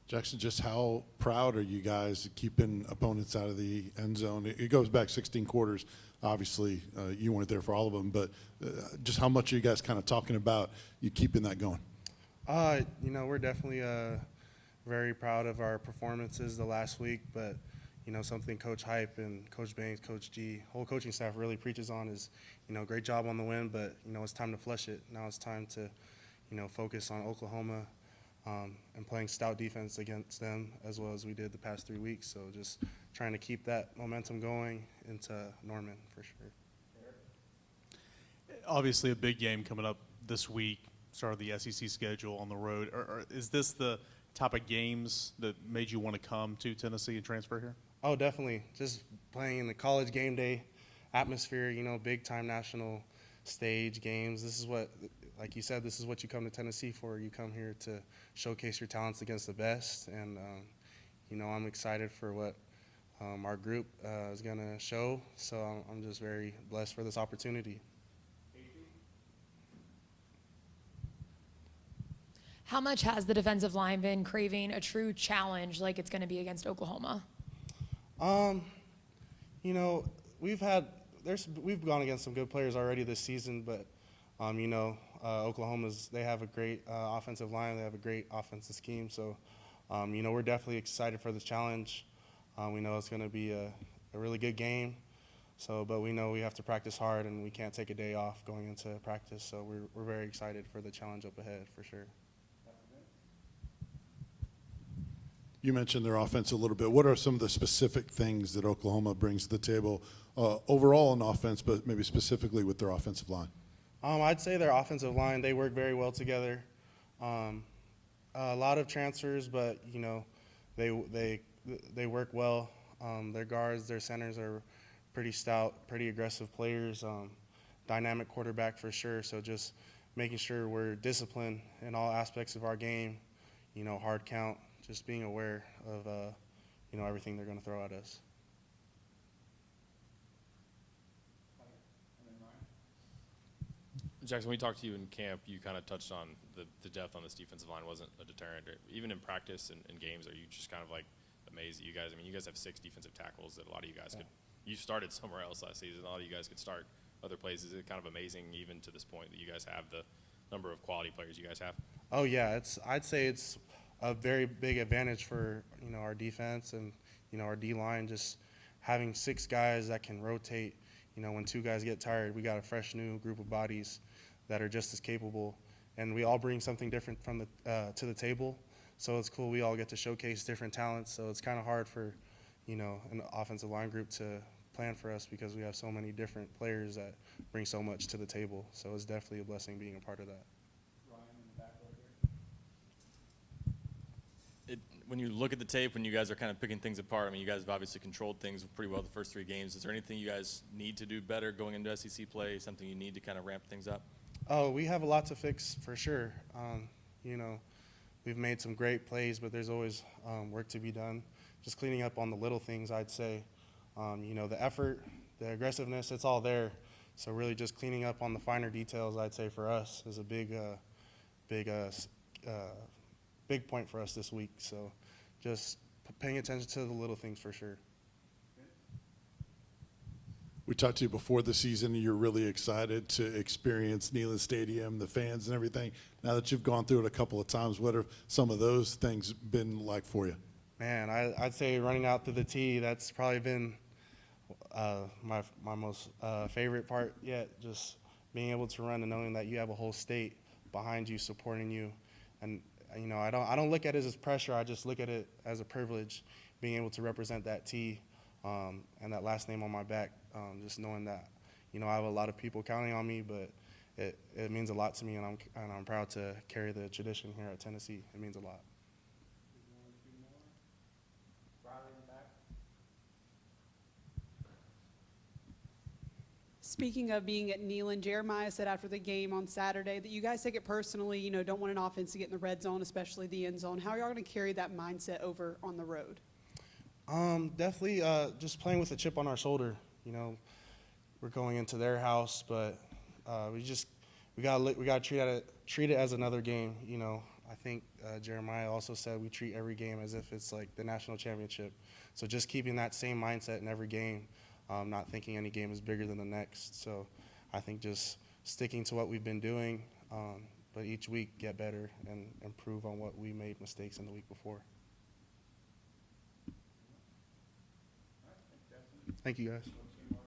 Jaxson, just how proud are you guys keeping opponents out of the end zone? It goes back 16 quarters. Obviously, you weren't there for all of them, but just how much are you guys kind of talking about you keeping that going? We're definitely very proud of our performances the last week, but something Coach Hype and Coach Banks, Coach G, whole coaching staff really preaches on is, great job on the win, but it's time to flush it. Now it's time to, focus on Oklahoma and playing stout defense against them as well as we did the past 3 weeks. So just trying to keep that momentum going into Norman for sure. Obviously, a big game coming up this week. Start of the SEC schedule on the road. Is this the type of games that made you want to come to Tennessee and transfer here? Oh, definitely. Just playing in the college game day atmosphere, big time national stage games. This is what, like you said, this is what you come to Tennessee for. You come here to showcase your talents against the best. And, I'm excited for what our group is going to show. So I'm just very blessed for this opportunity. How much has the defensive line been craving a true challenge like it's going to be against Oklahoma? We've gone against some good players already this season, but they have a great offensive line. They have a great offensive scheme. So, we're definitely excited for this challenge. We know it's going to be a really good game. So, but we know we have to practice hard, and we can't take a day off going into practice. So we're very excited for the challenge up ahead for sure. You mentioned their offense a little bit. What are some of the specific things that Oklahoma brings to the table overall in offense, but maybe specifically with their offensive line? I'd say their offensive line, they work very well together. A lot of transfers, but they work well. Their guards, their centers are pretty stout, pretty aggressive players. Dynamic quarterback for sure. So just making sure we're disciplined in all aspects of our game. Hard count. Just being aware of, everything they're going to throw at us. Jaxson, when we talked to you in camp, you kind of touched on the depth on this defensive line wasn't a deterrent. Even in practice and games, are you just kind of like amazed at you guys? I mean, you guys have 6 defensive tackles that a lot of you guys could – you started somewhere else last season. A lot of you guys could start other places. It's kind of amazing even to this point that you guys have the number of quality players you guys have. Oh, yeah. I'd say it's a very big advantage for our defense and our D-line, just having 6 guys that can rotate. When 2 guys get tired, we got a fresh new group of bodies that are just as capable, and we all bring something different from to the table. So it's cool. We all get to showcase different talents. So it's kind of hard for an offensive line group to plan for us because we have so many different players that bring so much to the table. So it's definitely a blessing being a part of that. When you look at the tape, when you guys are kind of picking things apart, I mean, you guys have obviously controlled things pretty well the first 3 games. Is there anything you guys need to do better going into SEC play, something you need to kind of ramp things up? Oh, we have a lot to fix for sure. We've made some great plays, but there's always work to be done. Just cleaning up on the little things, I'd say. The effort, the aggressiveness, it's all there. So really just cleaning up on the finer details, I'd say, for us is a big point for us this week. So just paying attention to the little things for sure. We talked to you before the season. You're really excited to experience Neyland Stadium, the fans and everything. Now that you've gone through it a couple of times, what have some of those things been like for you? Man, I'd say running out to the tee, that's probably been my most favorite part yet. Just being able to run and knowing that you have a whole state behind you, supporting you. And I don't look at it as pressure. I just look at it as a privilege, being able to represent that tee and that last name on my back. Just knowing that, I have a lot of people counting on me, but it means a lot to me, and I'm proud to carry the tradition here at Tennessee. It means a lot. Speaking of being at Neyland, Jeremiah said after the game on Saturday that you guys take it personally, don't want an offense to get in the red zone, especially the end zone. How are y'all going to carry that mindset over on the road? Definitely just playing with a chip on our shoulder. We're going into their house, but we gotta treat it as another game. I think Jeremiah also said we treat every game as if it's like the national championship. So just keeping that same mindset in every game, not thinking any game is bigger than the next. So I think just sticking to what we've been doing, but each week get better and improve on what we made mistakes in the week before. Thank you, guys.